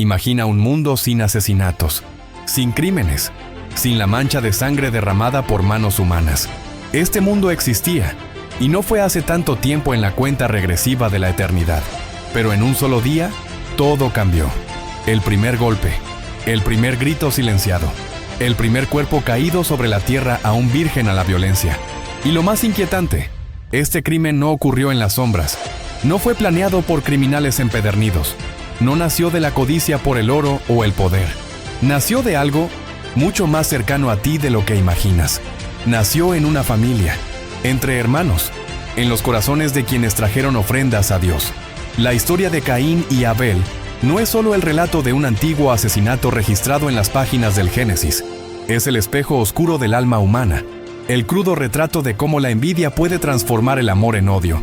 Imagina un mundo sin asesinatos, sin crímenes, sin la mancha de sangre derramada por manos humanas. Este mundo existía, y no fue hace tanto tiempo en la cuenta regresiva de la eternidad. Pero en un solo día, todo cambió. El primer golpe, el primer grito silenciado, el primer cuerpo caído sobre la tierra aún virgen a la violencia. Y lo más inquietante, este crimen no ocurrió en las sombras, no fue planeado por criminales empedernidos, no nació de la codicia por el oro o el poder. Nació de algo mucho más cercano a ti de lo que imaginas. Nació en una familia, entre hermanos, en los corazones de quienes trajeron ofrendas a Dios. La historia de Caín y Abel no es solo el relato de un antiguo asesinato registrado en las páginas del Génesis. Es el espejo oscuro del alma humana, el crudo retrato de cómo la envidia puede transformar el amor en odio,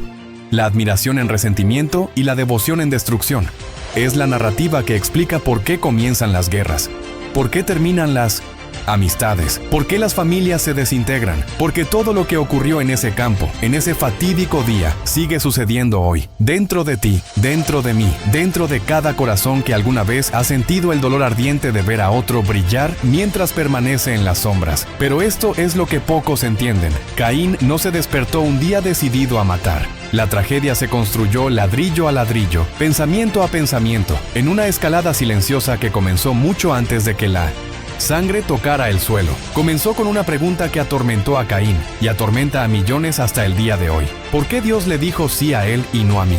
la admiración en resentimiento y la devoción en destrucción. Es la narrativa que explica por qué comienzan las guerras, por qué terminan las amistades, por qué las familias se desintegran, porque todo lo que ocurrió en ese campo, en ese fatídico día, sigue sucediendo hoy, dentro de ti, dentro de mí, dentro de cada corazón que alguna vez ha sentido el dolor ardiente de ver a otro brillar mientras permanece en las sombras. Pero esto es lo que pocos entienden. Caín no se despertó un día decidido a matar. La tragedia se construyó ladrillo a ladrillo, pensamiento a pensamiento, en una escalada silenciosa que comenzó mucho antes de que la sangre tocara el suelo. Comenzó con una pregunta que atormentó a Caín y atormenta a millones hasta el día de hoy. ¿Por qué Dios le dijo sí a él y no a mí?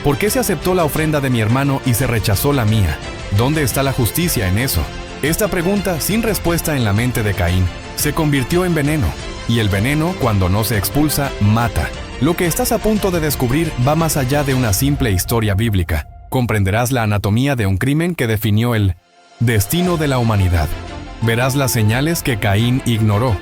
¿Por qué se aceptó la ofrenda de mi hermano y se rechazó la mía? ¿Dónde está la justicia en eso? Esta pregunta, sin respuesta en la mente de Caín, se convirtió en veneno. Y el veneno, cuando no se expulsa, mata. Lo que estás a punto de descubrir va más allá de una simple historia bíblica. Comprenderás la anatomía de un crimen que definió el destino de la humanidad. Verás las señales que Caín ignoró,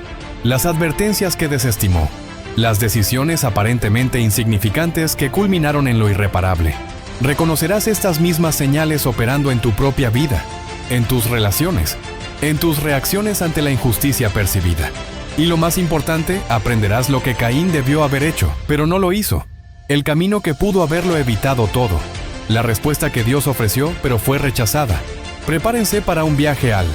las advertencias que desestimó, las decisiones aparentemente insignificantes que culminaron en lo irreparable. Reconocerás estas mismas señales operando en tu propia vida, en tus relaciones, en tus reacciones ante la injusticia percibida. Y lo más importante, aprenderás lo que Caín debió haber hecho, pero no lo hizo. El camino que pudo haberlo evitado todo. La respuesta que Dios ofreció, pero fue rechazada. Prepárense para un viaje al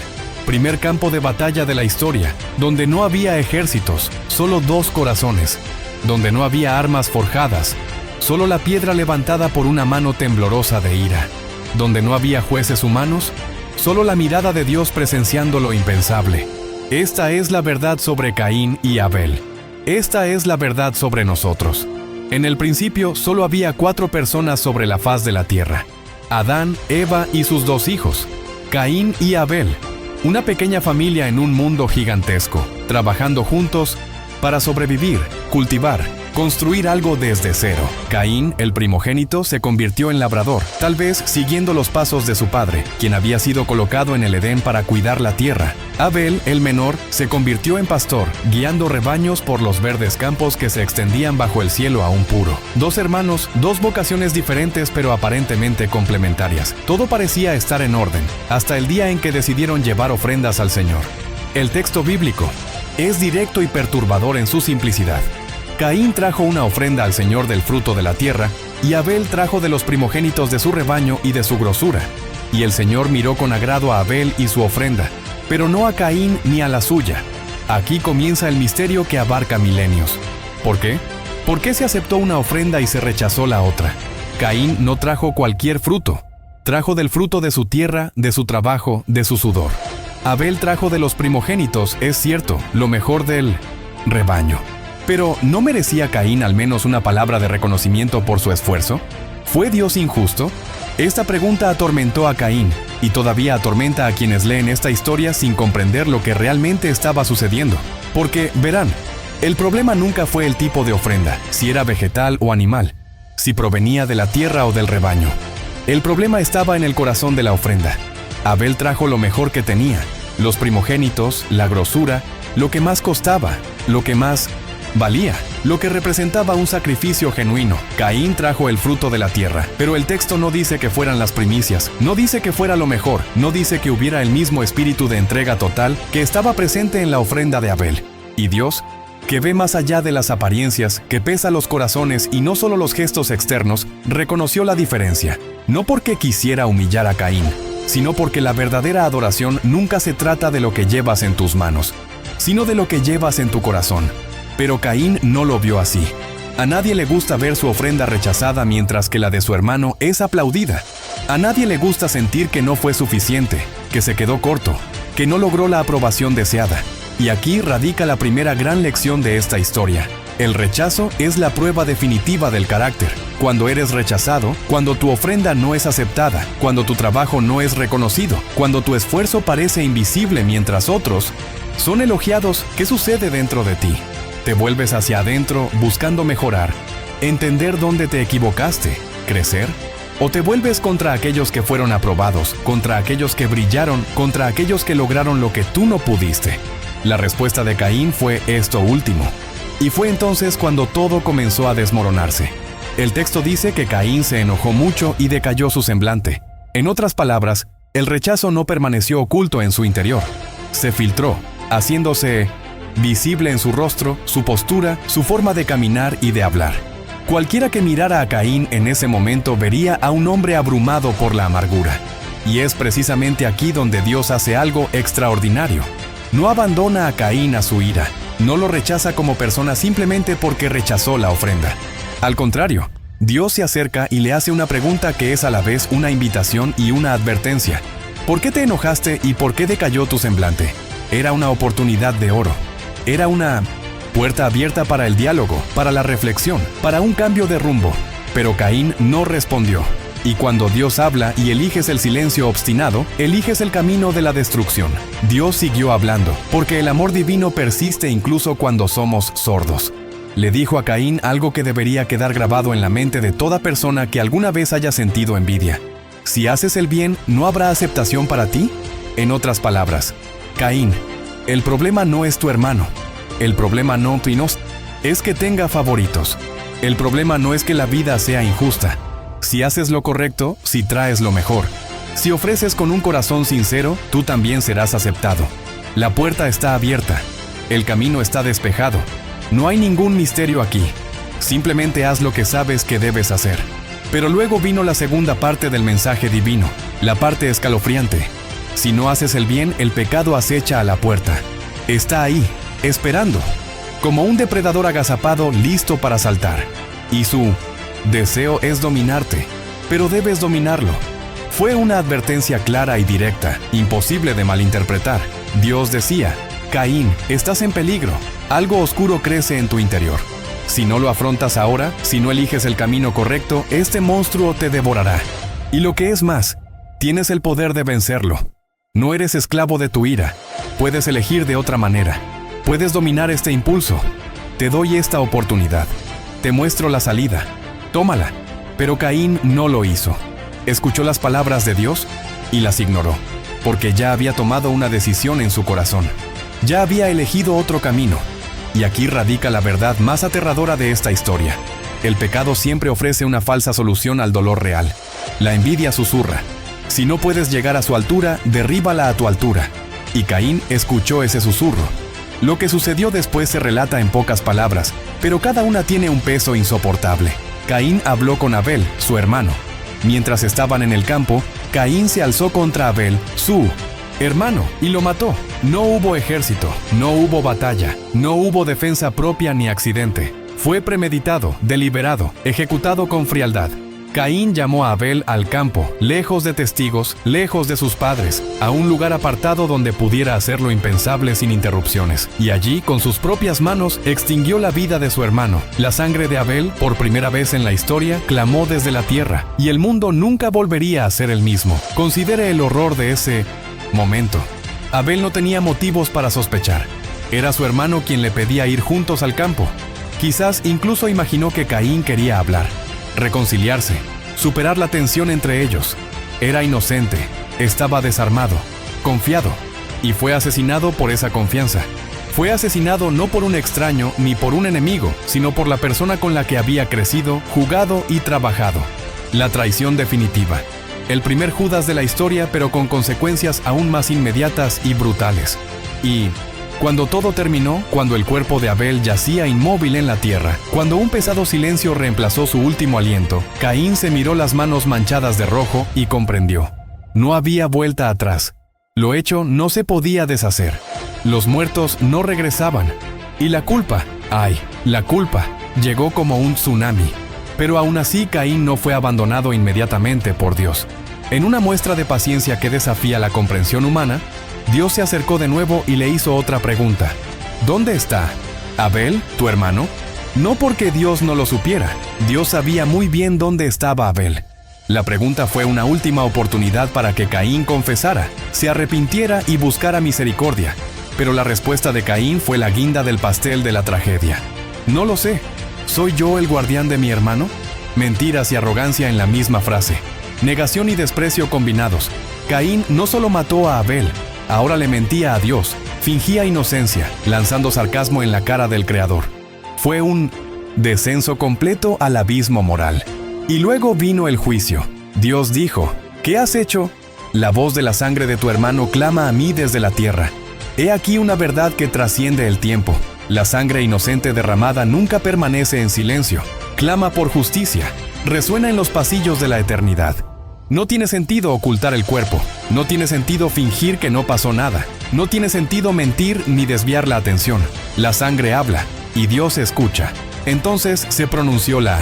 primer campo de batalla de la historia, donde no había ejércitos, solo dos corazones, donde no había armas forjadas, solo la piedra levantada por una mano temblorosa de ira, donde no había jueces humanos, solo la mirada de Dios presenciando lo impensable. Esta es la verdad sobre Caín y Abel. Esta es la verdad sobre nosotros. En el principio solo había 4 personas sobre la faz de la tierra: Adán, Eva y sus 2 hijos, Caín y Abel. Una pequeña familia en un mundo gigantesco, trabajando juntos para sobrevivir, cultivar, construir algo desde cero. Caín, el primogénito, se convirtió en labrador, tal vez siguiendo los pasos de su padre, quien había sido colocado en el Edén para cuidar la tierra. Abel, el menor, se convirtió en pastor, guiando rebaños por los verdes campos que se extendían bajo el cielo aún puro. 2 hermanos, 2 vocaciones diferentes pero aparentemente complementarias. Todo parecía estar en orden, hasta el día en que decidieron llevar ofrendas al Señor. El texto bíblico es directo y perturbador en su simplicidad. Caín trajo una ofrenda al Señor del fruto de la tierra, y Abel trajo de los primogénitos de su rebaño y de su grosura. Y el Señor miró con agrado a Abel y su ofrenda, pero no a Caín ni a la suya. Aquí comienza el misterio que abarca milenios. ¿Por qué? ¿Por qué se aceptó una ofrenda y se rechazó la otra? Caín no trajo cualquier fruto. Trajo del fruto de su tierra, de su trabajo, de su sudor. Abel trajo de los primogénitos, es cierto, lo mejor del rebaño. Pero, ¿no merecía Caín al menos una palabra de reconocimiento por su esfuerzo? ¿Fue Dios injusto? Esta pregunta atormentó a Caín, y todavía atormenta a quienes leen esta historia sin comprender lo que realmente estaba sucediendo. Porque, verán, el problema nunca fue el tipo de ofrenda, si era vegetal o animal, si provenía de la tierra o del rebaño. El problema estaba en el corazón de la ofrenda. Abel trajo lo mejor que tenía, los primogénitos, la grosura, lo que más costaba, lo que más valía, lo que representaba un sacrificio genuino. Caín trajo el fruto de la tierra, pero el texto no dice que fueran las primicias, no dice que fuera lo mejor, no dice que hubiera el mismo espíritu de entrega total que estaba presente en la ofrenda de Abel. Y Dios, que ve más allá de las apariencias, que pesa los corazones y no solo los gestos externos, reconoció la diferencia, no porque quisiera humillar a Caín, sino porque la verdadera adoración nunca se trata de lo que llevas en tus manos, sino de lo que llevas en tu corazón. Pero Caín no lo vio así. A nadie le gusta ver su ofrenda rechazada mientras que la de su hermano es aplaudida. A nadie le gusta sentir que no fue suficiente, que se quedó corto, que no logró la aprobación deseada. Y aquí radica la primera gran lección de esta historia. El rechazo es la prueba definitiva del carácter. Cuando eres rechazado, cuando tu ofrenda no es aceptada, cuando tu trabajo no es reconocido, cuando tu esfuerzo parece invisible mientras otros son elogiados, ¿qué sucede dentro de ti? Te vuelves hacia adentro buscando mejorar, entender dónde te equivocaste, crecer, o te vuelves contra aquellos que fueron aprobados, contra aquellos que brillaron, contra aquellos que lograron lo que tú no pudiste. La respuesta de Caín fue esto último. Y fue entonces cuando todo comenzó a desmoronarse. El texto dice que Caín se enojó mucho y decayó su semblante. En otras palabras, el rechazo no permaneció oculto en su interior. Se filtró, haciéndose visible en su rostro, su postura, su forma de caminar y de hablar. Cualquiera que mirara a Caín en ese momento vería a un hombre abrumado por la amargura. Y es precisamente aquí donde Dios hace algo extraordinario. No abandona a Caín a su ira. No lo rechaza como persona simplemente porque rechazó la ofrenda. Al contrario, Dios se acerca y le hace una pregunta que es a la vez una invitación y una advertencia. ¿Por qué te enojaste y por qué decayó tu semblante? Era una oportunidad de oro. Era una puerta abierta para el diálogo, para la reflexión, para un cambio de rumbo. Pero Caín no respondió. Y cuando Dios habla y eliges el silencio obstinado, eliges el camino de la destrucción. Dios siguió hablando, porque el amor divino persiste incluso cuando somos sordos. Le dijo a Caín algo que debería quedar grabado en la mente de toda persona que alguna vez haya sentido envidia. Si haces el bien, ¿no habrá aceptación para ti? En otras palabras, Caín, el problema no es tu hermano. El problema no es que tenga favoritos. El problema no es que la vida sea injusta. Si haces lo correcto, si traes lo mejor, si ofreces con un corazón sincero, tú también serás aceptado. La puerta está abierta, el camino está despejado. No hay ningún misterio aquí. Simplemente haz lo que sabes que debes hacer. Pero luego vino la segunda parte del mensaje divino, la parte escalofriante. Si no haces el bien, el pecado acecha a la puerta. Está ahí, esperando, como un depredador agazapado listo para saltar. Y su deseo es dominarte, pero debes dominarlo. Fue una advertencia clara y directa, imposible de malinterpretar. Dios decía, Caín, estás en peligro. Algo oscuro crece en tu interior. Si no lo afrontas ahora, si no eliges el camino correcto, este monstruo te devorará. Y lo que es más, tienes el poder de vencerlo. No eres esclavo de tu ira. Puedes elegir de otra manera. Puedes dominar este impulso. Te doy esta oportunidad. Te muestro la salida. Tómala. Pero Caín no lo hizo. Escuchó las palabras de Dios y las ignoró, porque ya había tomado una decisión en su corazón. Ya había elegido otro camino. Y aquí radica la verdad más aterradora de esta historia. El pecado siempre ofrece una falsa solución al dolor real. La envidia susurra. Si no puedes llegar a su altura, derríbala a tu altura. Y Caín escuchó ese susurro. Lo que sucedió después se relata en pocas palabras, pero cada una tiene un peso insoportable. Caín habló con Abel, su hermano. Mientras estaban en el campo, Caín se alzó contra Abel, su hermano, y lo mató. No hubo ejército, no hubo batalla, no hubo defensa propia ni accidente. Fue premeditado, deliberado, ejecutado con frialdad. Caín llamó a Abel al campo, lejos de testigos, lejos de sus padres, a un lugar apartado donde pudiera hacer lo impensable sin interrupciones. Y allí, con sus propias manos, extinguió la vida de su hermano. La sangre de Abel, por primera vez en la historia, clamó desde la tierra, y el mundo nunca volvería a ser el mismo. Considere el horror de ese momento. Abel no tenía motivos para sospechar. Era su hermano quien le pedía ir juntos al campo. Quizás incluso imaginó que Caín quería hablar, reconciliarse, superar la tensión entre ellos. Era inocente, estaba desarmado, confiado, y fue asesinado por esa confianza. Fue asesinado no por un extraño ni por un enemigo, sino por la persona con la que había crecido, jugado y trabajado. La traición definitiva. El primer Judas de la historia, pero con consecuencias aún más inmediatas y brutales. Y cuando todo terminó, cuando el cuerpo de Abel yacía inmóvil en la tierra, cuando un pesado silencio reemplazó su último aliento, Caín se miró las manos manchadas de rojo y comprendió. No había vuelta atrás. Lo hecho no se podía deshacer. Los muertos no regresaban. Y la culpa, la culpa, llegó como un tsunami. Pero aún así Caín no fue abandonado inmediatamente por Dios. En una muestra de paciencia que desafía la comprensión humana, Dios se acercó de nuevo y le hizo otra pregunta. ¿Dónde está Abel, tu hermano? No porque Dios no lo supiera. Dios sabía muy bien dónde estaba Abel. La pregunta fue una última oportunidad para que Caín confesara, se arrepintiera y buscara misericordia. Pero la respuesta de Caín fue la guinda del pastel de la tragedia. No lo sé. ¿Soy yo el guardián de mi hermano? Mentiras y arrogancia en la misma frase. Negación y desprecio combinados. Caín no solo mató a Abel, ahora le mentía a Dios, fingía inocencia, lanzando sarcasmo en la cara del Creador. Fue un descenso completo al abismo moral. Y luego vino el juicio. Dios dijo, ¿qué has hecho? La voz de la sangre de tu hermano clama a mí desde la tierra. He aquí una verdad que trasciende el tiempo. La sangre inocente derramada nunca permanece en silencio. Clama por justicia. Resuena en los pasillos de la eternidad. No tiene sentido ocultar el cuerpo. No tiene sentido fingir que no pasó nada. No tiene sentido mentir ni desviar la atención. La sangre habla y Dios escucha. Entonces se pronunció la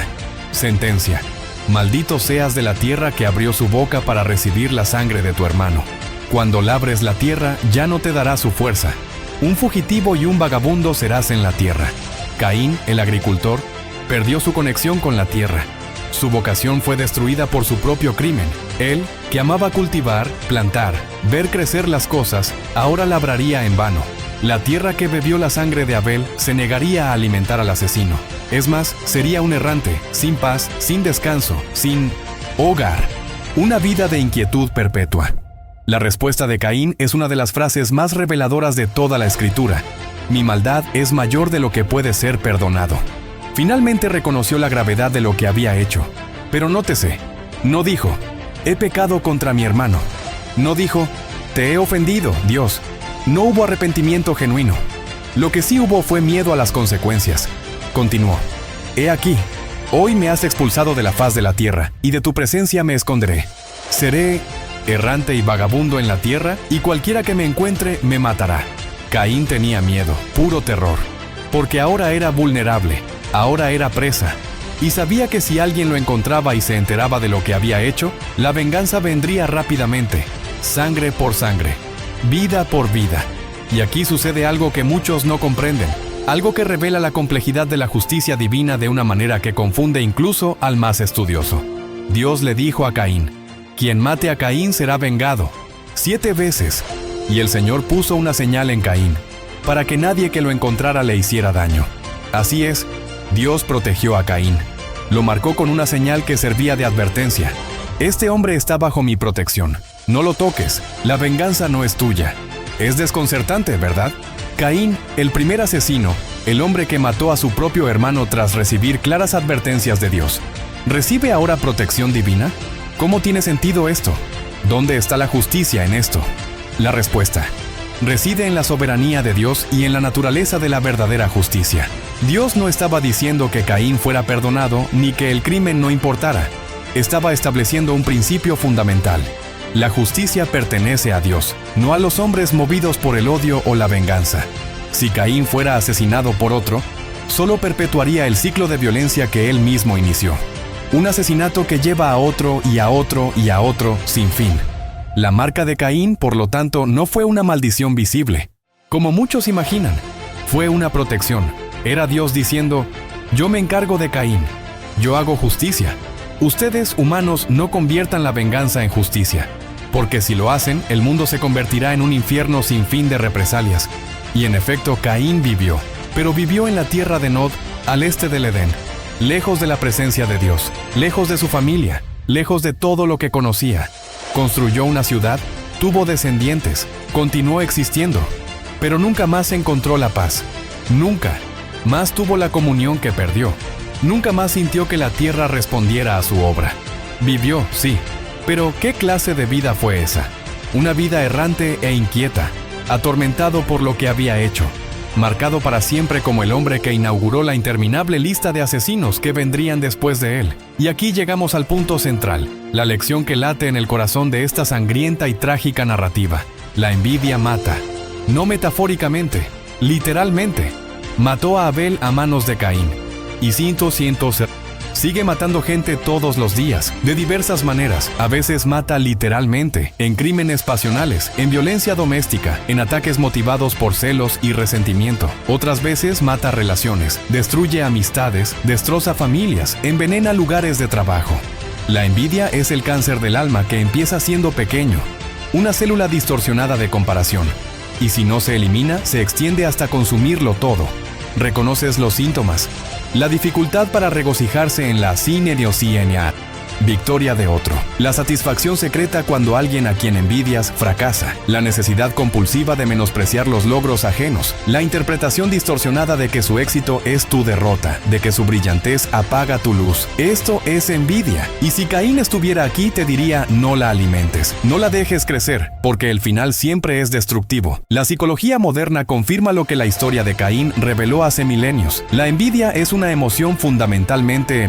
sentencia. Maldito seas de la tierra que abrió su boca para recibir la sangre de tu hermano. Cuando labres la tierra ya no te dará su fuerza. Un fugitivo y un vagabundo serás en la tierra. Caín, el agricultor, perdió su conexión con la tierra. Su vocación fue destruida por su propio crimen. Él, que amaba cultivar, plantar, ver crecer las cosas, ahora labraría en vano. La tierra que bebió la sangre de Abel se negaría a alimentar al asesino. Es más, sería un errante, sin paz, sin descanso, sin hogar. Una vida de inquietud perpetua. La respuesta de Caín es una de las frases más reveladoras de toda la Escritura. Mi maldad es mayor de lo que puede ser perdonado. Finalmente reconoció la gravedad de lo que había hecho. Pero nótese, no dijo, he pecado contra mi hermano. No dijo, te he ofendido, Dios. No hubo arrepentimiento genuino. Lo que sí hubo fue miedo a las consecuencias. Continuó, he aquí, hoy me has expulsado de la faz de la tierra, y de tu presencia me esconderé. Seré errante y vagabundo en la tierra, y cualquiera que me encuentre me matará. Caín tenía miedo, puro terror, porque ahora era vulnerable, ahora era presa, y sabía que si alguien lo encontraba y se enteraba de lo que había hecho, la venganza vendría rápidamente, sangre por sangre, vida por vida. Y aquí sucede algo que muchos no comprenden, algo que revela la complejidad de la justicia divina de una manera que confunde incluso al más estudioso. Dios le dijo a Caín, quien mate a Caín será vengado 7 veces. Y el Señor puso una señal en Caín, para que nadie que lo encontrara le hiciera daño. Así es, Dios protegió a Caín. Lo marcó con una señal que servía de advertencia. Este hombre está bajo mi protección. No lo toques, la venganza no es tuya. Es desconcertante, ¿verdad? Caín, el primer asesino, el hombre que mató a su propio hermano tras recibir claras advertencias de Dios, ¿recibe ahora protección divina? ¿Cómo tiene sentido esto? ¿Dónde está la justicia en esto? La respuesta reside en la soberanía de Dios y en la naturaleza de la verdadera justicia. Dios no estaba diciendo que Caín fuera perdonado ni que el crimen no importara. Estaba estableciendo un principio fundamental. La justicia pertenece a Dios, no a los hombres movidos por el odio o la venganza. Si Caín fuera asesinado por otro, solo perpetuaría el ciclo de violencia que él mismo inició. Un asesinato que lleva a otro y a otro y a otro sin fin. La marca de Caín, por lo tanto, no fue una maldición visible, como muchos imaginan. Fue una protección. Era Dios diciendo, yo me encargo de Caín. Yo hago justicia. Ustedes, humanos, no conviertan la venganza en justicia, porque si lo hacen, el mundo se convertirá en un infierno sin fin de represalias. Y en efecto, Caín vivió, pero vivió en la tierra de Nod, al este del Edén. Lejos de la presencia de Dios, lejos de su familia, lejos de todo lo que conocía. Construyó una ciudad, tuvo descendientes, continuó existiendo, pero nunca más encontró la paz. Nunca más tuvo la comunión que perdió. Nunca más sintió que la tierra respondiera a su obra. Vivió, sí, pero ¿qué clase de vida fue esa? Una vida errante e inquieta, atormentado por lo que había hecho. marcado para siempre como el hombre que inauguró la interminable lista de asesinos que vendrían después de él. Y aquí llegamos al punto central, la lección que late en el corazón de esta sangrienta y trágica narrativa. La envidia mata. No metafóricamente, literalmente. Mató a Abel a manos de Caín. Y cientos sigue matando gente todos los días, de diversas maneras. A veces mata literalmente, en crímenes pasionales, en violencia doméstica, en ataques motivados por celos y resentimiento. Otras veces mata relaciones, destruye amistades, destroza familias, envenena lugares de trabajo. La envidia es el cáncer del alma que empieza siendo pequeño, una célula distorsionada de comparación. Y si no se elimina, se extiende hasta consumirlo todo. ¿Reconoces los síntomas? La dificultad para regocijarse en la victoria de otro. La satisfacción secreta cuando alguien a quien envidias fracasa. La necesidad compulsiva de menospreciar los logros ajenos. La interpretación distorsionada de que su éxito es tu derrota, de que su brillantez apaga tu luz. Esto es envidia. Y si Caín estuviera aquí, te diría: no la alimentes, no la dejes crecer, porque el final siempre es destructivo. La psicología moderna confirma lo que la historia de Caín reveló hace milenios. La envidia es una emoción fundamentalmente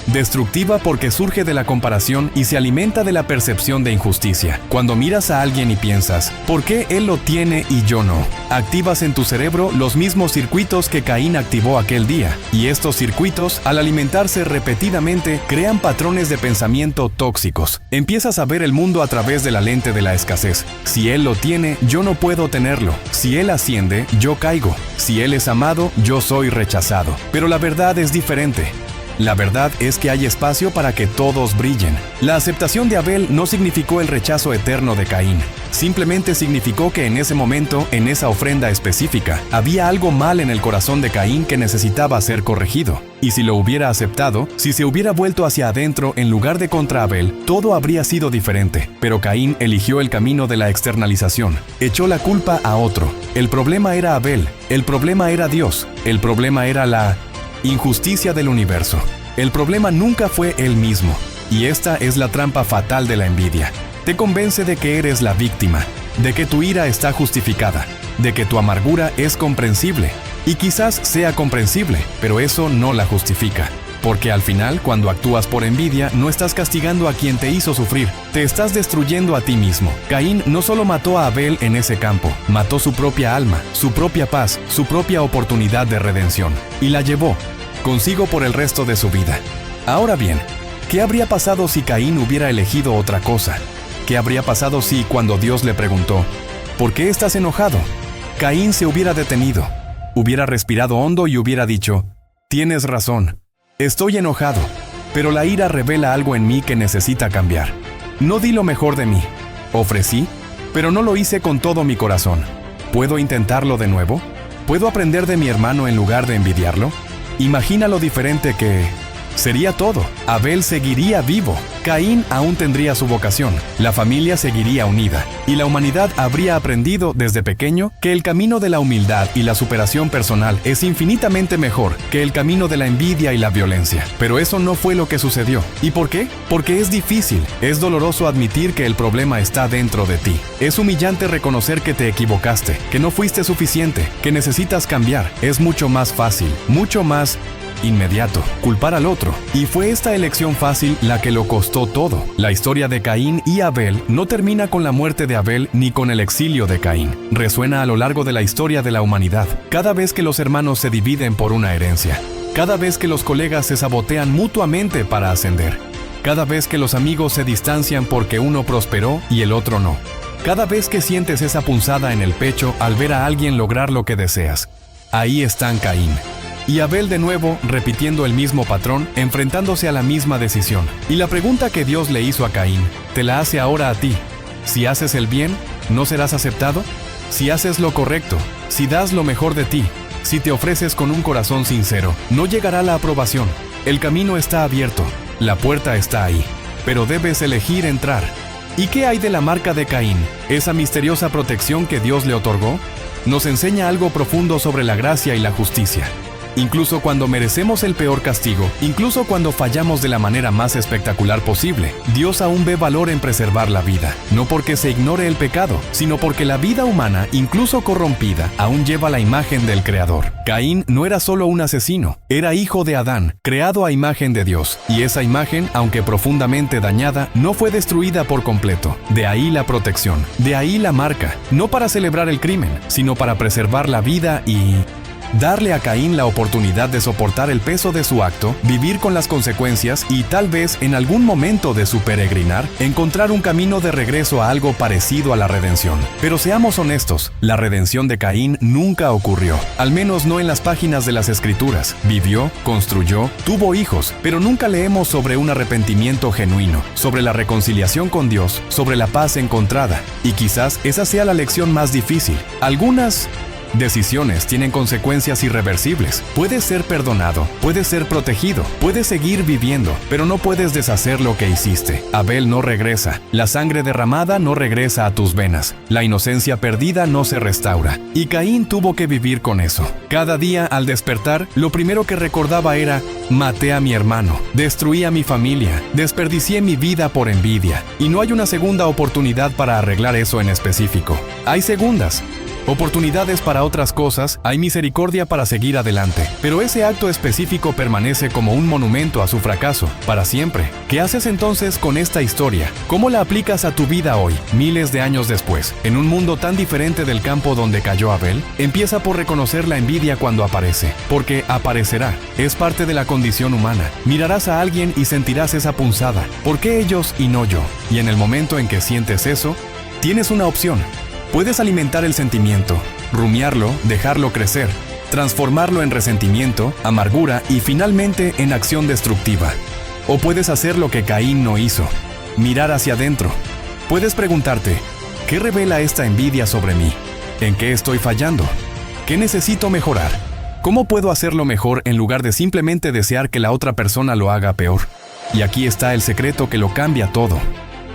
destructiva porque surge de la comparación y se alimenta de la percepción de injusticia. Cuando miras a alguien y piensas, ¿por qué él lo tiene y yo no?, activas en tu cerebro los mismos circuitos que Caín activó aquel día. Y estos circuitos, al alimentarse repetidamente, crean patrones de pensamiento tóxicos. Empiezas a ver el mundo a través de la lente de la escasez. Si él lo tiene, yo no puedo tenerlo. Si él asciende, yo caigo. Si él es amado, yo soy rechazado. Pero la verdad es diferente. La verdad es que hay espacio para que todos brillen. La aceptación de Abel no significó el rechazo eterno de Caín. Simplemente significó que en ese momento, en esa ofrenda específica, había algo mal en el corazón de Caín que necesitaba ser corregido. Y si lo hubiera aceptado, si se hubiera vuelto hacia adentro en lugar de contra Abel, todo habría sido diferente. Pero Caín eligió el camino de la externalización. Echó la culpa a otro. El problema era Abel. El problema era Dios. El problema era la injusticia del universo. El problema nunca fue él mismo. Y esta es la trampa fatal de la envidia. Te convence de que eres la víctima, de que tu ira está justificada, de que tu amargura es comprensible. Y quizás sea comprensible, pero eso no la justifica. Porque al final, cuando actúas por envidia, no estás castigando a quien te hizo sufrir, te estás destruyendo a ti mismo. Caín no solo mató a Abel en ese campo, mató su propia alma, su propia paz, su propia oportunidad de redención, y la llevó consigo por el resto de su vida. Ahora bien, ¿qué habría pasado si Caín hubiera elegido otra cosa? ¿Qué habría pasado si, cuando Dios le preguntó, ¿por qué estás enojado?, Caín se hubiera detenido, hubiera respirado hondo y hubiera dicho: tienes razón. Estoy enojado, pero la ira revela algo en mí que necesita cambiar. No di lo mejor de mí. Ofrecí, pero no lo hice con todo mi corazón. ¿Puedo intentarlo de nuevo? ¿Puedo aprender de mi hermano en lugar de envidiarlo? Imagina lo diferente que sería todo. Abel seguiría vivo. Caín aún tendría su vocación. La familia seguiría unida. Y la humanidad habría aprendido desde pequeño que el camino de la humildad y la superación personal es infinitamente mejor que el camino de la envidia y la violencia. Pero eso no fue lo que sucedió. ¿Y por qué? Porque es difícil. Es doloroso admitir que el problema está dentro de ti. Es humillante reconocer que te equivocaste, que no fuiste suficiente, que necesitas cambiar. Es mucho más fácil, mucho más inmediato, culpar al otro. Y fue esta elección fácil la que lo costó todo. La historia de Caín y Abel no termina con la muerte de Abel ni con el exilio de Caín. Resuena a lo largo de la historia de la humanidad. Cada vez que los hermanos se dividen por una herencia. Cada vez que los colegas se sabotean mutuamente para ascender. Cada vez que los amigos se distancian porque uno prosperó y el otro no. Cada vez que sientes esa punzada en el pecho al ver a alguien lograr lo que deseas. Ahí están Caín y Abel de nuevo, repitiendo el mismo patrón, enfrentándose a la misma decisión. Y la pregunta que Dios le hizo a Caín, te la hace ahora a ti. Si haces el bien, ¿no serás aceptado? Si haces lo correcto, si das lo mejor de ti, si te ofreces con un corazón sincero, no llegará la aprobación. El camino está abierto, la puerta está ahí, pero debes elegir entrar. ¿Y qué hay de la marca de Caín? ¿Esa misteriosa protección que Dios le otorgó? Nos enseña algo profundo sobre la gracia y la justicia. Incluso cuando merecemos el peor castigo, incluso cuando fallamos de la manera más espectacular posible, Dios aún ve valor en preservar la vida, no porque se ignore el pecado, sino porque la vida humana, incluso corrompida, aún lleva la imagen del Creador. Caín no era solo un asesino, era hijo de Adán, creado a imagen de Dios, y esa imagen, aunque profundamente dañada, no fue destruida por completo. De ahí la protección, de ahí la marca, no para celebrar el crimen, sino para preservar la vida y darle a Caín la oportunidad de soportar el peso de su acto, vivir con las consecuencias y tal vez en algún momento de su peregrinar, encontrar un camino de regreso a algo parecido a la redención. Pero seamos honestos, la redención de Caín nunca ocurrió, al menos no en las páginas de las Escrituras. Vivió, construyó, tuvo hijos, pero nunca leemos sobre un arrepentimiento genuino, sobre la reconciliación con Dios, sobre la paz encontrada. Y quizás esa sea la lección más difícil. Algunas decisiones tienen consecuencias irreversibles. Puedes ser perdonado, puedes ser protegido, puedes seguir viviendo, pero no puedes deshacer lo que hiciste. Abel no regresa, la sangre derramada no regresa a tus venas, la inocencia perdida no se restaura. Y Caín tuvo que vivir con eso. Cada día al despertar, lo primero que recordaba era: maté a mi hermano, destruí a mi familia, desperdicié mi vida por envidia. Y no hay una segunda oportunidad para arreglar eso en específico. Hay segundas oportunidades para otras cosas, hay misericordia para seguir adelante, pero ese acto específico permanece como un monumento a su fracaso, para siempre. ¿Qué haces entonces con esta historia? ¿Cómo la aplicas a tu vida hoy, miles de años después, en un mundo tan diferente del campo donde cayó Abel? Empieza por reconocer la envidia cuando aparece, porque aparecerá, es parte de la condición humana. Mirarás a alguien y sentirás esa punzada, ¿por qué ellos y no yo? Y en el momento en que sientes eso, tienes una opción. Puedes alimentar el sentimiento, rumiarlo, dejarlo crecer, transformarlo en resentimiento, amargura y finalmente en acción destructiva. O puedes hacer lo que Caín no hizo, mirar hacia adentro. Puedes preguntarte: ¿qué revela esta envidia sobre mí? ¿En qué estoy fallando? ¿Qué necesito mejorar? ¿Cómo puedo hacerlo mejor en lugar de simplemente desear que la otra persona lo haga peor? Y aquí está el secreto que lo cambia todo.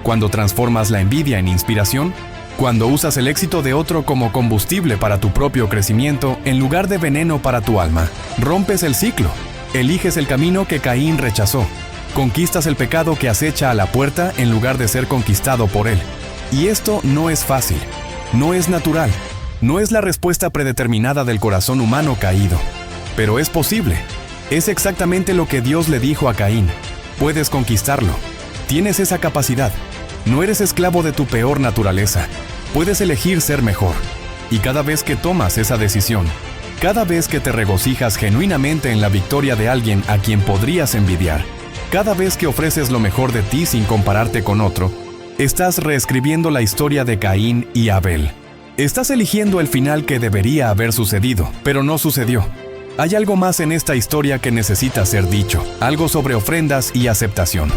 Cuando transformas la envidia en inspiración, cuando usas el éxito de otro como combustible para tu propio crecimiento en lugar de veneno para tu alma, rompes el ciclo, eliges el camino que Caín rechazó, conquistas el pecado que acecha a la puerta en lugar de ser conquistado por él. Y esto no es fácil, no es natural, no es la respuesta predeterminada del corazón humano caído, pero es posible. Es exactamente lo que Dios le dijo a Caín: puedes conquistarlo, tienes esa capacidad. No eres esclavo de tu peor naturaleza. Puedes elegir ser mejor. Y cada vez que tomas esa decisión, cada vez que te regocijas genuinamente en la victoria de alguien a quien podrías envidiar, cada vez que ofreces lo mejor de ti sin compararte con otro, estás reescribiendo la historia de Caín y Abel. Estás eligiendo el final que debería haber sucedido, pero no sucedió. Hay algo más en esta historia que necesita ser dicho, algo sobre ofrendas y aceptación.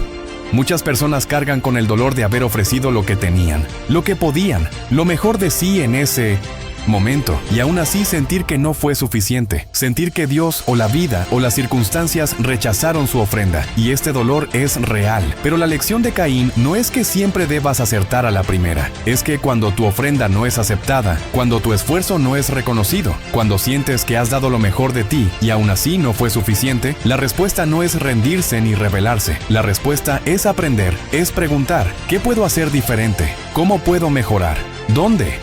Muchas personas cargan con el dolor de haber ofrecido lo que tenían, lo que podían, lo mejor de sí en ese momento, y aún así sentir que no fue suficiente, sentir que Dios o la vida o las circunstancias rechazaron su ofrenda, y este dolor es real. Pero la lección de Caín no es que siempre debas acertar a la primera, es que cuando tu ofrenda no es aceptada, cuando tu esfuerzo no es reconocido, cuando sientes que has dado lo mejor de ti y aún así no fue suficiente, la respuesta no es rendirse ni rebelarse, la respuesta es aprender, es preguntar: ¿qué puedo hacer diferente? ¿Cómo puedo mejorar? ¿Dónde?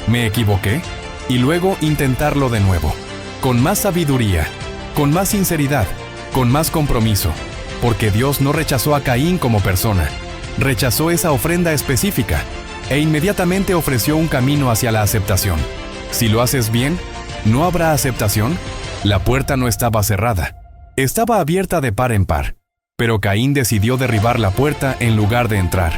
¿Me equivoqué? Y luego intentarlo de nuevo, con más sabiduría, con más sinceridad, con más compromiso, porque Dios no rechazó a Caín como persona, rechazó esa ofrenda específica e inmediatamente ofreció un camino hacia la aceptación. Si lo haces bien, ¿no habrá aceptación? La puerta no estaba cerrada, estaba abierta de par en par, pero Caín decidió derribar la puerta en lugar de entrar,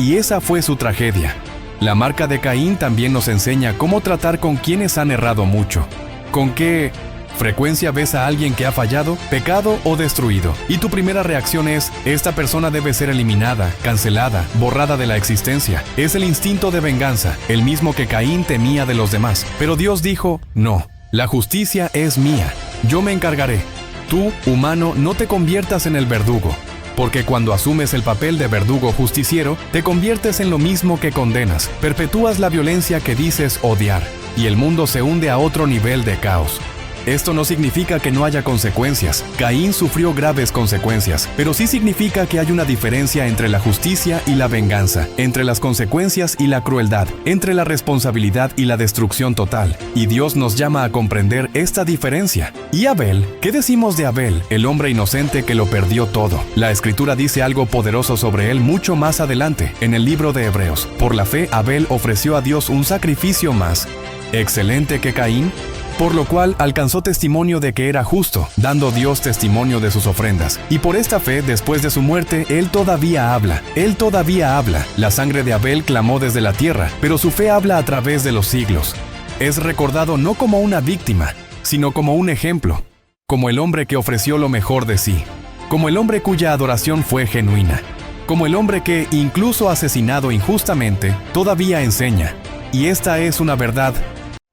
y esa fue su tragedia. La marca de Caín también nos enseña cómo tratar con quienes han errado mucho. ¿Con qué frecuencia ves a alguien que ha fallado, pecado o destruido? Y tu primera reacción es: esta persona debe ser eliminada, cancelada, borrada de la existencia. Es el instinto de venganza, el mismo que Caín temía de los demás. Pero Dios dijo: no, la justicia es mía, yo me encargaré. Tú, humano, no te conviertas en el verdugo. Porque cuando asumes el papel de verdugo justiciero, te conviertes en lo mismo que condenas, perpetúas la violencia que dices odiar, y el mundo se hunde a otro nivel de caos. Esto no significa que no haya consecuencias. Caín sufrió graves consecuencias, pero sí significa que hay una diferencia entre la justicia y la venganza, entre las consecuencias y la crueldad, entre la responsabilidad y la destrucción total. Y Dios nos llama a comprender esta diferencia. ¿Y Abel? ¿Qué decimos de Abel, el hombre inocente que lo perdió todo? La Escritura dice algo poderoso sobre él mucho más adelante, en el libro de Hebreos. Por la fe, Abel ofreció a Dios un sacrificio más excelente que Caín, por lo cual alcanzó testimonio de que era justo, dando Dios testimonio de sus ofrendas. Y por esta fe, después de su muerte, Él todavía habla. Él todavía habla. La sangre de Abel clamó desde la tierra, pero su fe habla a través de los siglos. Es recordado no como una víctima, sino como un ejemplo, como el hombre que ofreció lo mejor de sí, como el hombre cuya adoración fue genuina, como el hombre que, incluso asesinado injustamente, todavía enseña. Y esta es una verdad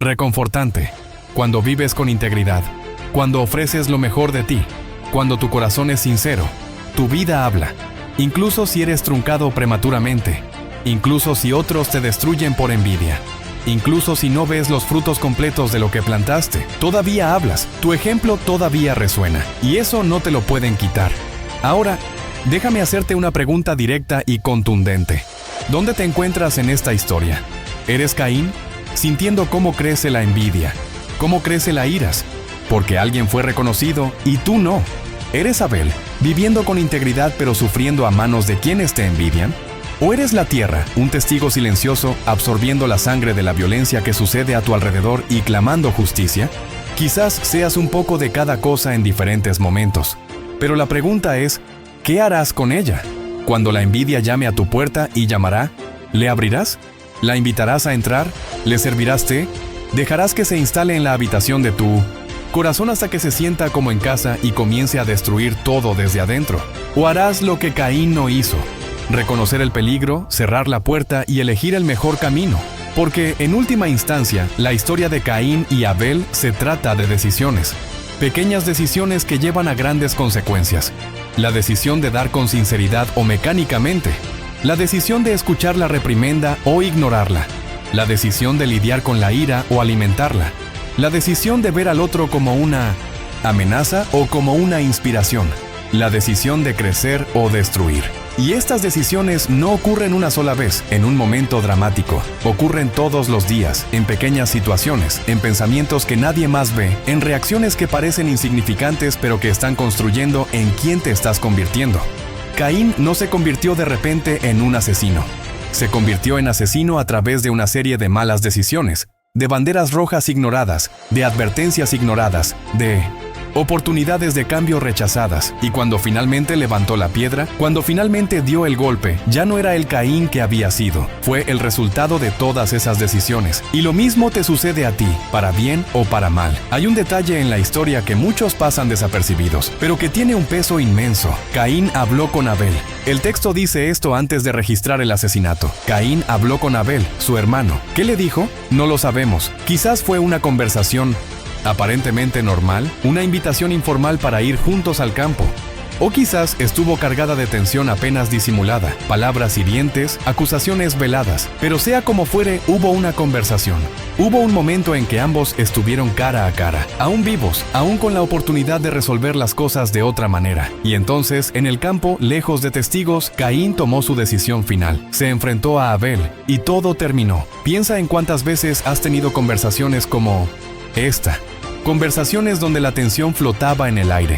reconfortante. Cuando vives con integridad, cuando ofreces lo mejor de ti, cuando tu corazón es sincero, tu vida habla. Incluso si eres truncado prematuramente, incluso si otros te destruyen por envidia, incluso si no ves los frutos completos de lo que plantaste, todavía hablas, tu ejemplo todavía resuena, y eso no te lo pueden quitar. Ahora, déjame hacerte una pregunta directa y contundente. ¿Dónde te encuentras en esta historia? ¿Eres Caín? Sintiendo cómo crece la envidia, cómo crece la ira, porque alguien fue reconocido y tú no. ¿Eres Abel, viviendo con integridad pero sufriendo a manos de quienes te envidian? ¿O eres la tierra, un testigo silencioso, absorbiendo la sangre de la violencia que sucede a tu alrededor y clamando justicia? Quizás seas un poco de cada cosa en diferentes momentos, pero la pregunta es, ¿qué harás con ella? Cuando la envidia llame a tu puerta y llamará, ¿le abrirás? ¿La invitarás a entrar? ¿Le servirás té? ¿Dejarás que se instale en la habitación de tu corazón hasta que se sienta como en casa y comience a destruir todo desde adentro? ¿O harás lo que Caín no hizo? Reconocer el peligro, cerrar la puerta y elegir el mejor camino. Porque, en última instancia, la historia de Caín y Abel se trata de decisiones. Pequeñas decisiones que llevan a grandes consecuencias. La decisión de dar con sinceridad o mecánicamente. La decisión de escuchar la reprimenda o ignorarla. La decisión de lidiar con la ira o alimentarla. La decisión de ver al otro como una amenaza o como una inspiración. La decisión de crecer o destruir. Y estas decisiones no ocurren una sola vez, en un momento dramático. Ocurren todos los días, en pequeñas situaciones, en pensamientos que nadie más ve, en reacciones que parecen insignificantes pero que están construyendo en quién te estás convirtiendo. Caín no se convirtió de repente en un asesino. Se convirtió en asesino a través de una serie de malas decisiones, de banderas rojas ignoradas, de advertencias ignoradas, de oportunidades de cambio rechazadas. Y cuando finalmente levantó la piedra, cuando finalmente dio el golpe, ya no era el Caín que había sido. Fue el resultado de todas esas decisiones. Y lo mismo te sucede a ti, para bien o para mal. Hay un detalle en la historia que muchos pasan desapercibidos, pero que tiene un peso inmenso. Caín habló con Abel. El texto dice esto antes de registrar el asesinato. Caín habló con Abel, su hermano. ¿Qué le dijo? No lo sabemos. Quizás fue una conversación aparentemente normal, una invitación informal para ir juntos al campo. O quizás estuvo cargada de tensión apenas disimulada, palabras hirientes, acusaciones veladas. Pero sea como fuere, hubo una conversación. Hubo un momento en que ambos estuvieron cara a cara, aún vivos, aún con la oportunidad de resolver las cosas de otra manera. Y entonces, en el campo, lejos de testigos, Caín tomó su decisión final. Se enfrentó a Abel, y todo terminó. Piensa en cuántas veces has tenido conversaciones como esta. Conversaciones donde la tensión flotaba en el aire,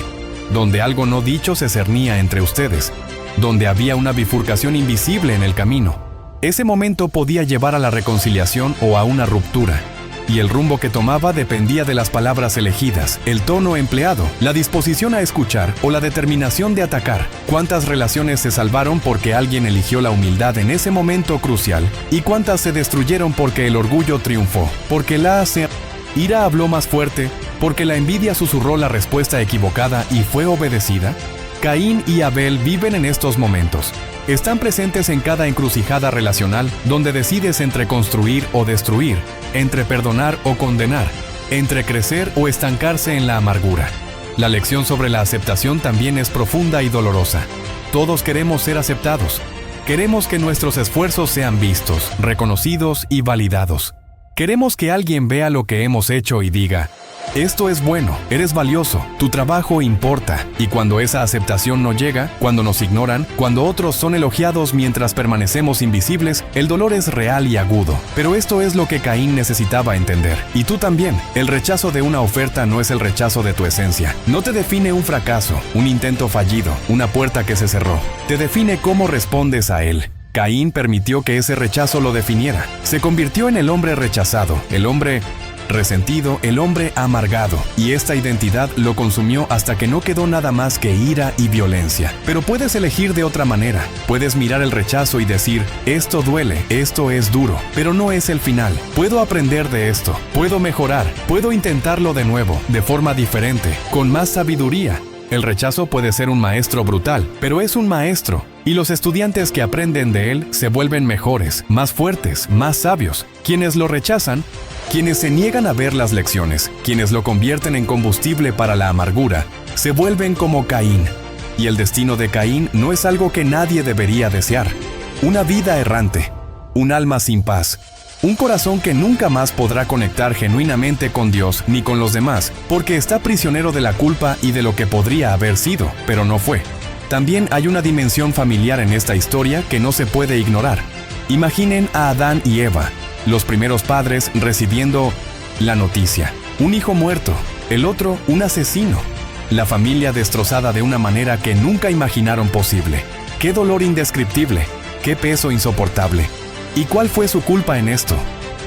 donde algo no dicho se cernía entre ustedes, donde había una bifurcación invisible en el camino. Ese momento podía llevar a la reconciliación o a una ruptura, y el rumbo que tomaba dependía de las palabras elegidas, el tono empleado, la disposición a escuchar o la determinación de atacar. ¿Cuántas relaciones se salvaron porque alguien eligió la humildad en ese momento crucial? ¿Y cuántas se destruyeron porque el orgullo triunfó? Porque la ira habló más fuerte, porque la envidia susurró la respuesta equivocada y fue obedecida. Caín y Abel viven en estos momentos. Están presentes en cada encrucijada relacional donde decides entre construir o destruir, entre perdonar o condenar, entre crecer o estancarse en la amargura. La lección sobre la aceptación también es profunda y dolorosa. Todos queremos ser aceptados. Queremos que nuestros esfuerzos sean vistos, reconocidos y validados. Queremos que alguien vea lo que hemos hecho y diga, esto es bueno, eres valioso, tu trabajo importa. Y cuando esa aceptación no llega, cuando nos ignoran, cuando otros son elogiados mientras permanecemos invisibles, el dolor es real y agudo. Pero esto es lo que Caín necesitaba entender. Y tú también. El rechazo de una oferta no es el rechazo de tu esencia. No te define un fracaso, un intento fallido, una puerta que se cerró. Te define cómo respondes a él. Caín permitió que ese rechazo lo definiera. Se convirtió en el hombre rechazado, el hombre resentido, el hombre amargado, y esta identidad lo consumió hasta que no quedó nada más que ira y violencia. Pero puedes elegir de otra manera. Puedes mirar el rechazo y decir, esto duele, esto es duro, pero no es el final. Puedo aprender de esto, puedo mejorar, puedo intentarlo de nuevo, de forma diferente, con más sabiduría. El rechazo puede ser un maestro brutal, pero es un maestro, y los estudiantes que aprenden de él se vuelven mejores, más fuertes, más sabios. Quienes lo rechazan, quienes se niegan a ver las lecciones, quienes lo convierten en combustible para la amargura, se vuelven como Caín. Y el destino de Caín no es algo que nadie debería desear. Una vida errante, un alma sin paz, un corazón que nunca más podrá conectar genuinamente con Dios ni con los demás, porque está prisionero de la culpa y de lo que podría haber sido, pero no fue. También hay una dimensión familiar en esta historia que no se puede ignorar. Imaginen a Adán y Eva, los primeros padres recibiendo la noticia. Un hijo muerto, el otro un asesino. La familia destrozada de una manera que nunca imaginaron posible. ¡Qué dolor indescriptible! ¡Qué peso insoportable! ¿Y cuál fue su culpa en esto?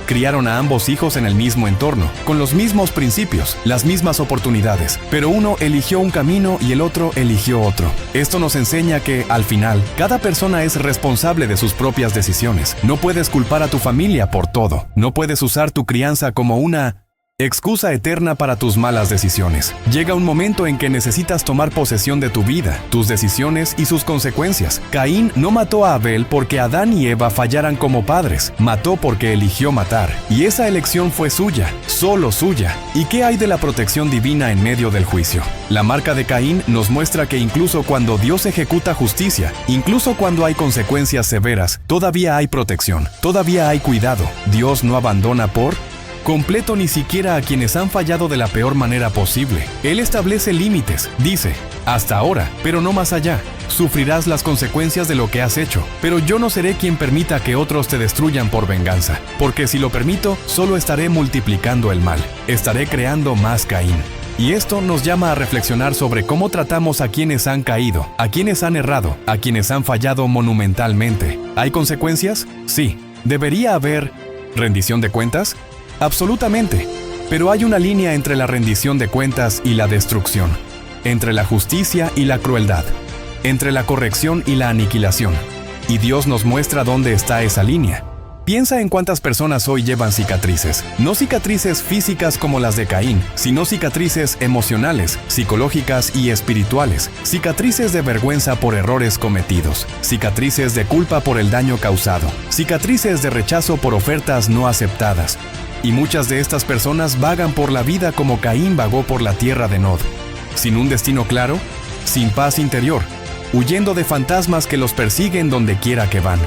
Criaron a ambos hijos en el mismo entorno, con los mismos principios, las mismas oportunidades, pero uno eligió un camino y el otro eligió otro. Esto nos enseña que, al final, cada persona es responsable de sus propias decisiones. No puedes culpar a tu familia por todo. No puedes usar tu crianza como una excusa eterna para tus malas decisiones. Llega un momento en que necesitas tomar posesión de tu vida, tus decisiones y sus consecuencias. Caín no mató a Abel porque Adán y Eva fallaran como padres. Mató porque eligió matar. Y esa elección fue suya, solo suya. ¿Y qué hay de la protección divina en medio del juicio? La marca de Caín nos muestra que incluso cuando Dios ejecuta justicia, incluso cuando hay consecuencias severas, todavía hay protección, todavía hay cuidado. Dios no abandona por completo ni siquiera a quienes han fallado de la peor manera posible. Él establece límites, dice, hasta ahora, pero no más allá. Sufrirás las consecuencias de lo que has hecho, pero yo no seré quien permita que otros te destruyan por venganza, porque si lo permito, solo estaré multiplicando el mal, estaré creando más Caín. Y esto nos llama a reflexionar sobre cómo tratamos a quienes han caído, a quienes han errado, a quienes han fallado monumentalmente. ¿Hay consecuencias? Sí. ¿Debería haber rendición de cuentas? Absolutamente, pero hay una línea entre la rendición de cuentas y la destrucción, entre la justicia y la crueldad, entre la corrección y la aniquilación, y Dios nos muestra dónde está esa línea. Piensa en cuántas personas hoy llevan cicatrices, no cicatrices físicas como las de Caín, sino cicatrices emocionales, psicológicas y espirituales, cicatrices de vergüenza por errores cometidos, cicatrices de culpa por el daño causado, cicatrices de rechazo por ofertas no aceptadas. Y muchas de estas personas vagan por la vida como Caín vagó por la tierra de Nod, sin un destino claro, sin paz interior, huyendo de fantasmas que los persiguen donde quiera que van.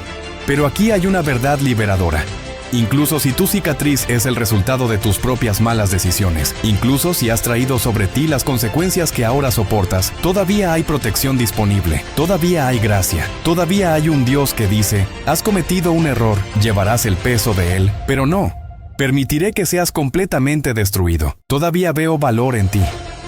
Pero aquí hay una verdad liberadora. Incluso si tu cicatriz es el resultado de tus propias malas decisiones, incluso si has traído sobre ti las consecuencias que ahora soportas, todavía hay protección disponible, todavía hay gracia, todavía hay un Dios que dice, has cometido un error, llevarás el peso de él, pero no. Permitiré que seas completamente destruido. Todavía veo valor en ti.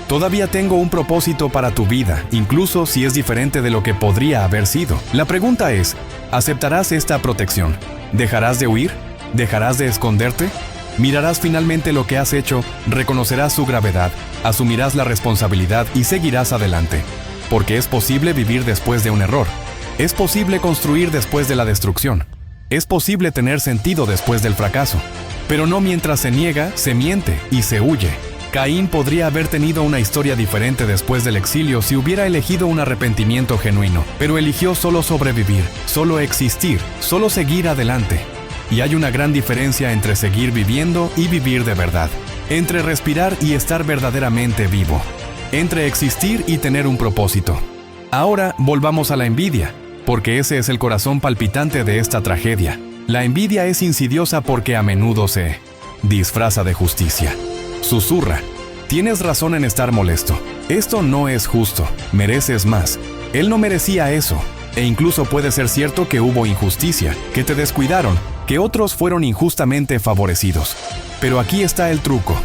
Todavía tengo un propósito para tu vida, incluso si es diferente de lo que podría haber sido. La pregunta es, ¿aceptarás esta protección? ¿Dejarás de huir? ¿Dejarás de esconderte? Mirarás finalmente lo que has hecho, reconocerás su gravedad, asumirás la responsabilidad y seguirás adelante. Porque es posible vivir después de un error. Es posible construir después de la destrucción. Es posible tener sentido después del fracaso. Pero no mientras se niega, se miente y se huye. Caín podría haber tenido una historia diferente después del exilio si hubiera elegido un arrepentimiento genuino, pero eligió solo sobrevivir, solo existir, solo seguir adelante. Y hay una gran diferencia entre seguir viviendo y vivir de verdad, entre respirar y estar verdaderamente vivo, entre existir y tener un propósito. Ahora volvamos a la envidia, porque ese es el corazón palpitante de esta tragedia. La envidia es insidiosa porque a menudo se disfraza de justicia. Susurra: tienes razón en estar molesto. Esto no es justo, mereces más. Él no merecía eso. E incluso puede ser cierto que hubo injusticia, que te descuidaron, que otros fueron injustamente favorecidos. Pero aquí está el truco.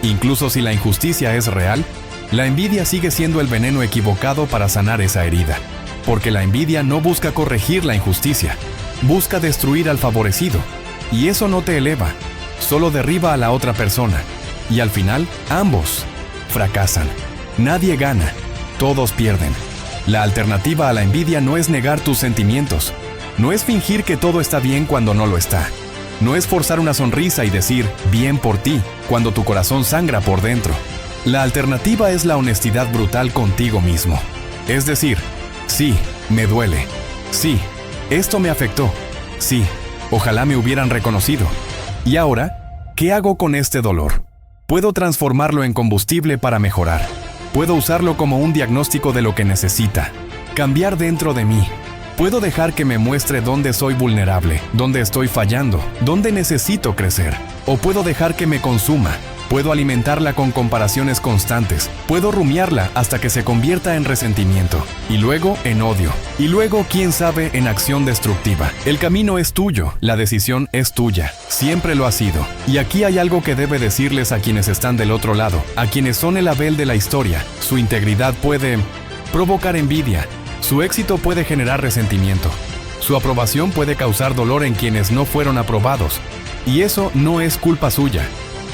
Incluso si la injusticia es real, la envidia sigue siendo el veneno equivocado para sanar esa herida. Porque la envidia no busca corregir la injusticia, busca destruir al favorecido. Y eso no te eleva, solo derriba a la otra persona. Y al final, ambos fracasan. Nadie gana, todos pierden. La alternativa a la envidia no es negar tus sentimientos. No es fingir que todo está bien cuando no lo está. No es forzar una sonrisa y decir, bien por ti, cuando tu corazón sangra por dentro. La alternativa es la honestidad brutal contigo mismo. Es decir, sí, me duele. Sí, esto me afectó. Sí, ojalá me hubieran reconocido. ¿Y ahora? ¿Qué hago con este dolor? Puedo transformarlo en combustible para mejorar. Puedo usarlo como un diagnóstico de lo que necesita. Cambiar dentro de mí. Puedo dejar que me muestre dónde soy vulnerable, dónde estoy fallando, dónde necesito crecer. O puedo dejar que me consuma. Puedo alimentarla con comparaciones constantes. Puedo rumiarla hasta que se convierta en resentimiento. Y luego en odio. Y luego, quién sabe, en acción destructiva. El camino es tuyo. La decisión es tuya. Siempre lo ha sido. Y aquí hay algo que debe decirles a quienes están del otro lado. A quienes son el Abel de la historia. Su integridad puede provocar envidia. Su éxito puede generar resentimiento. Su aprobación puede causar dolor en quienes no fueron aprobados. Y eso no es culpa suya.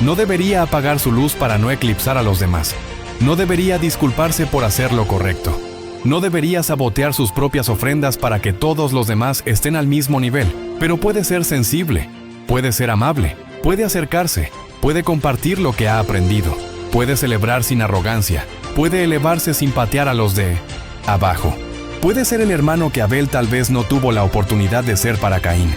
No debería apagar su luz para no eclipsar a los demás. No debería disculparse por hacer lo correcto. No debería sabotear sus propias ofrendas para que todos los demás estén al mismo nivel. Pero puede ser sensible, puede ser amable, puede acercarse, puede compartir lo que ha aprendido, puede celebrar sin arrogancia, puede elevarse sin patear a los de abajo. Puede ser el hermano que Abel tal vez no tuvo la oportunidad de ser para Caín.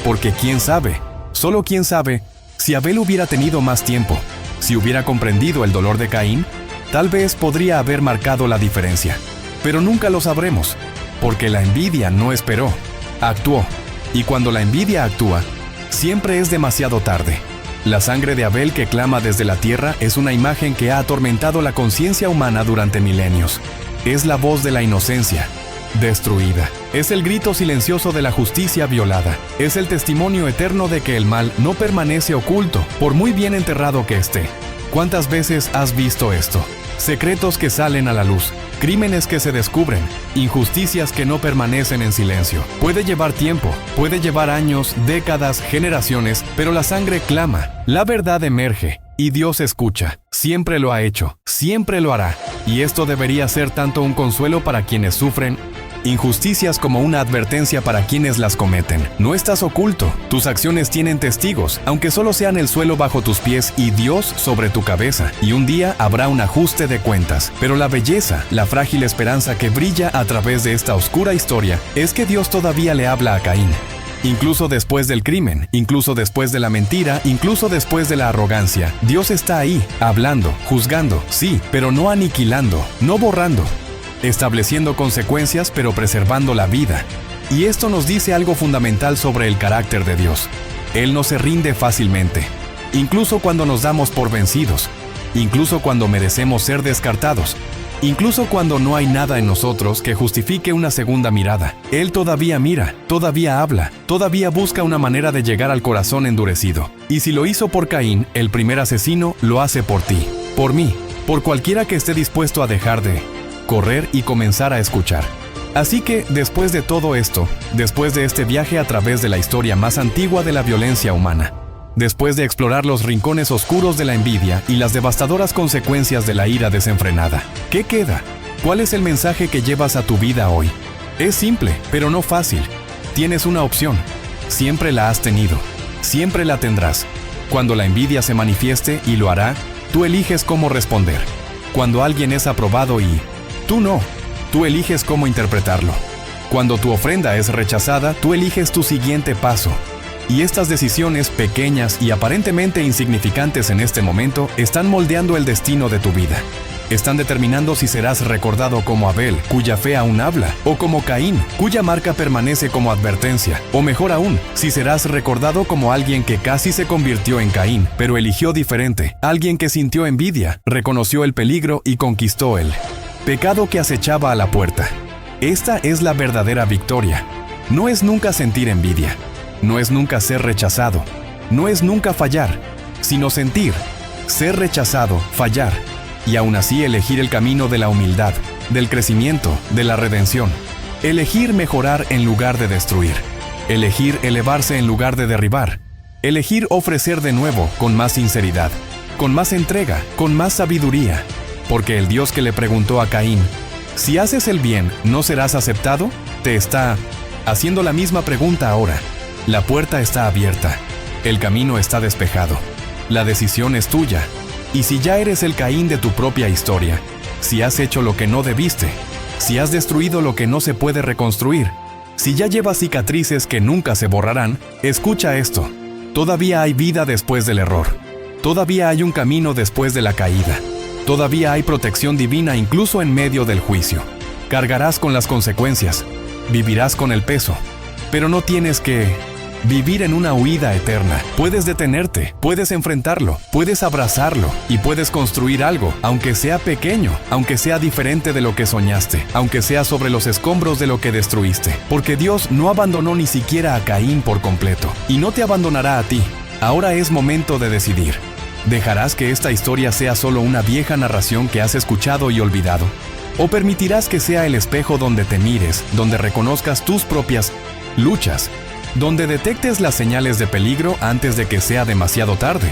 Porque quién sabe, solo quién sabe, si Abel hubiera tenido más tiempo, si hubiera comprendido el dolor de Caín, tal vez podría haber marcado la diferencia. Pero nunca lo sabremos, porque la envidia no esperó, actuó. Y cuando la envidia actúa, siempre es demasiado tarde. La sangre de Abel que clama desde la tierra es una imagen que ha atormentado la conciencia humana durante milenios. Es la voz de la inocencia destruida. Es el grito silencioso de la justicia violada. Es el testimonio eterno de que el mal no permanece oculto, por muy bien enterrado que esté. ¿Cuántas veces has visto esto? Secretos que salen a la luz, crímenes que se descubren, injusticias que no permanecen en silencio. Puede llevar tiempo, puede llevar años, décadas, generaciones, pero la sangre clama, la verdad emerge, y Dios escucha. Siempre lo ha hecho, siempre lo hará. Y esto debería ser tanto un consuelo para quienes sufren injusticias como una advertencia para quienes las cometen. No estás oculto, tus acciones tienen testigos, aunque solo sean el suelo bajo tus pies y Dios sobre tu cabeza. Y un día habrá un ajuste de cuentas. Pero la belleza, la frágil esperanza que brilla a través de esta oscura historia, es que Dios todavía le habla a Caín. Incluso después del crimen, incluso después de la mentira, incluso después de la arrogancia, Dios está ahí, hablando, juzgando, sí, pero no aniquilando, no borrando. Estableciendo consecuencias pero preservando la vida. Y esto nos dice algo fundamental sobre el carácter de Dios. Él no se rinde fácilmente, incluso cuando nos damos por vencidos, incluso cuando merecemos ser descartados, incluso cuando no hay nada en nosotros que justifique una segunda mirada. Él todavía mira, todavía habla, todavía busca una manera de llegar al corazón endurecido. Y si lo hizo por Caín, el primer asesino, lo hace por ti, por mí, por cualquiera que esté dispuesto a dejar de correr y comenzar a escuchar. Así que, después de todo esto, después de este viaje a través de la historia más antigua de la violencia humana, después de explorar los rincones oscuros de la envidia y las devastadoras consecuencias de la ira desenfrenada, ¿qué queda? ¿Cuál es el mensaje que llevas a tu vida hoy? Es simple, pero no fácil. Tienes una opción. Siempre la has tenido. Siempre la tendrás. Cuando la envidia se manifieste, y lo hará, tú eliges cómo responder. Cuando alguien es aprobado y tú no, tú eliges cómo interpretarlo. Cuando tu ofrenda es rechazada, tú eliges tu siguiente paso. Y estas decisiones, pequeñas y aparentemente insignificantes en este momento, están moldeando el destino de tu vida. Están determinando si serás recordado como Abel, cuya fe aún habla, o como Caín, cuya marca permanece como advertencia, o mejor aún, si serás recordado como alguien que casi se convirtió en Caín, pero eligió diferente, alguien que sintió envidia, reconoció el peligro y conquistó el pecado que acechaba a la puerta. Esta es la verdadera victoria. No es nunca sentir envidia, no es nunca ser rechazado, no es nunca fallar, sino sentir, ser rechazado, fallar, y aún así elegir el camino de la humildad, del crecimiento, de la redención. Elegir mejorar en lugar de destruir. Elegir elevarse en lugar de derribar. Elegir ofrecer de nuevo con más sinceridad, con más entrega, con más sabiduría. Porque el Dios que le preguntó a Caín, si haces el bien, ¿no serás aceptado?, te está haciendo la misma pregunta ahora. La puerta está abierta. El camino está despejado. La decisión es tuya. Y si ya eres el Caín de tu propia historia, si has hecho lo que no debiste, si has destruido lo que no se puede reconstruir, si ya llevas cicatrices que nunca se borrarán, escucha esto. Todavía hay vida después del error. Todavía hay un camino después de la caída. Todavía hay protección divina incluso en medio del juicio. Cargarás con las consecuencias. Vivirás con el peso. Pero no tienes que vivir en una huida eterna. Puedes detenerte, puedes enfrentarlo, puedes abrazarlo y puedes construir algo, aunque sea pequeño, aunque sea diferente de lo que soñaste, aunque sea sobre los escombros de lo que destruiste. Porque Dios no abandonó ni siquiera a Caín por completo y no te abandonará a ti. Ahora es momento de decidir. ¿Dejarás que esta historia sea solo una vieja narración que has escuchado y olvidado? ¿O permitirás que sea el espejo donde te mires, donde reconozcas tus propias luchas, donde detectes las señales de peligro antes de que sea demasiado tarde?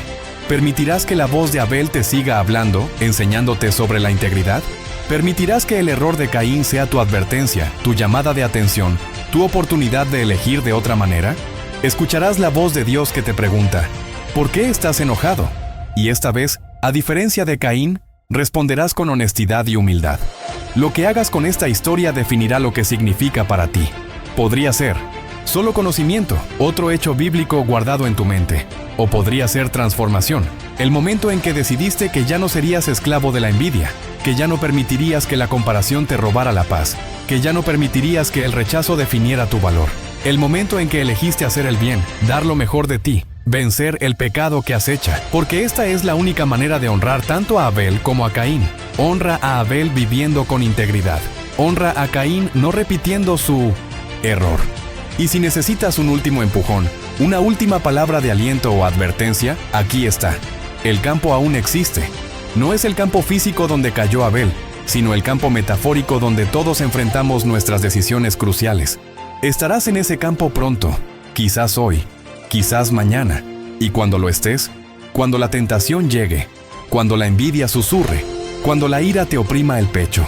¿Permitirás que la voz de Abel te siga hablando, enseñándote sobre la integridad? ¿Permitirás que el error de Caín sea tu advertencia, tu llamada de atención, tu oportunidad de elegir de otra manera? Escucharás la voz de Dios que te pregunta, ¿por qué estás enojado? Y esta vez, a diferencia de Caín, responderás con honestidad y humildad. Lo que hagas con esta historia definirá lo que significa para ti. Podría ser solo conocimiento, otro hecho bíblico guardado en tu mente. O podría ser transformación, el momento en que decidiste que ya no serías esclavo de la envidia, que ya no permitirías que la comparación te robara la paz, que ya no permitirías que el rechazo definiera tu valor. El momento en que elegiste hacer el bien, dar lo mejor de ti, vencer el pecado que acecha, porque esta es la única manera de honrar tanto a Abel como a Caín. Honra a Abel viviendo con integridad. Honra a Caín no repitiendo su error. Y si necesitas un último empujón, una última palabra de aliento o advertencia, aquí está. El campo aún existe. No es el campo físico donde cayó Abel, sino el campo metafórico donde todos enfrentamos nuestras decisiones cruciales. Estarás en ese campo pronto, quizás hoy, quizás mañana, y cuando lo estés, cuando la tentación llegue, cuando la envidia susurre, cuando la ira te oprima el pecho,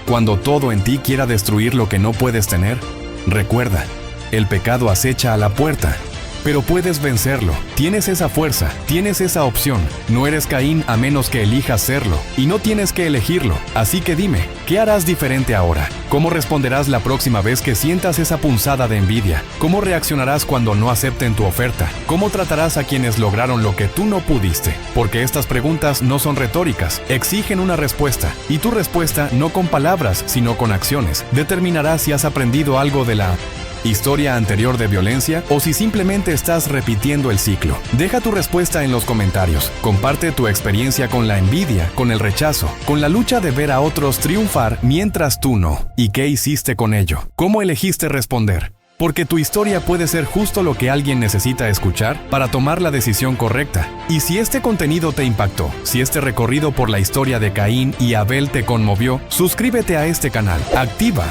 cuando todo en ti quiera destruir lo que no puedes tener, recuerda, el pecado acecha a la puerta, pero puedes vencerlo. Tienes esa fuerza, tienes esa opción. No eres Caín a menos que elijas serlo, y no tienes que elegirlo. Así que dime, ¿qué harás diferente ahora? ¿Cómo responderás la próxima vez que sientas esa punzada de envidia? ¿Cómo reaccionarás cuando no acepten tu oferta? ¿Cómo tratarás a quienes lograron lo que tú no pudiste? Porque estas preguntas no son retóricas, exigen una respuesta. Y tu respuesta, no con palabras, sino con acciones, determinará si has aprendido algo de la historia anterior de violencia o si simplemente estás repitiendo el ciclo. Deja tu respuesta en los comentarios. Comparte tu experiencia con la envidia, con el rechazo, con la lucha de ver a otros triunfar mientras tú no. ¿Y qué hiciste con ello? ¿Cómo elegiste responder? Porque tu historia puede ser justo lo que alguien necesita escuchar para tomar la decisión correcta. Y si este contenido te impactó, si este recorrido por la historia de Caín y Abel te conmovió, suscríbete a este canal. Activa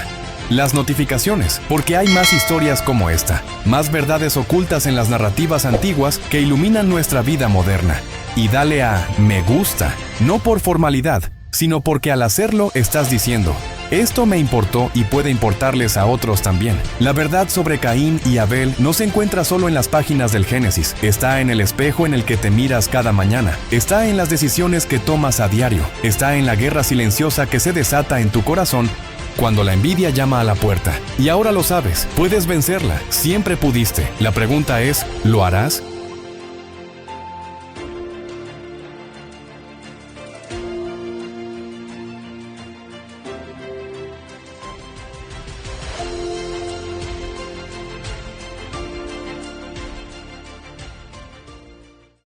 las notificaciones, porque hay más historias como esta, más verdades ocultas en las narrativas antiguas que iluminan nuestra vida moderna. Y dale a me gusta, no por formalidad, sino porque al hacerlo estás diciendo, esto me importó y puede importarles a otros también. La verdad sobre Caín y Abel no se encuentra solo en las páginas del Génesis, está en el espejo en el que te miras cada mañana, está en las decisiones que tomas a diario, está en la guerra silenciosa que se desata en tu corazón cuando la envidia llama a la puerta. Y ahora lo sabes, puedes vencerla, siempre pudiste. La pregunta es, ¿lo harás?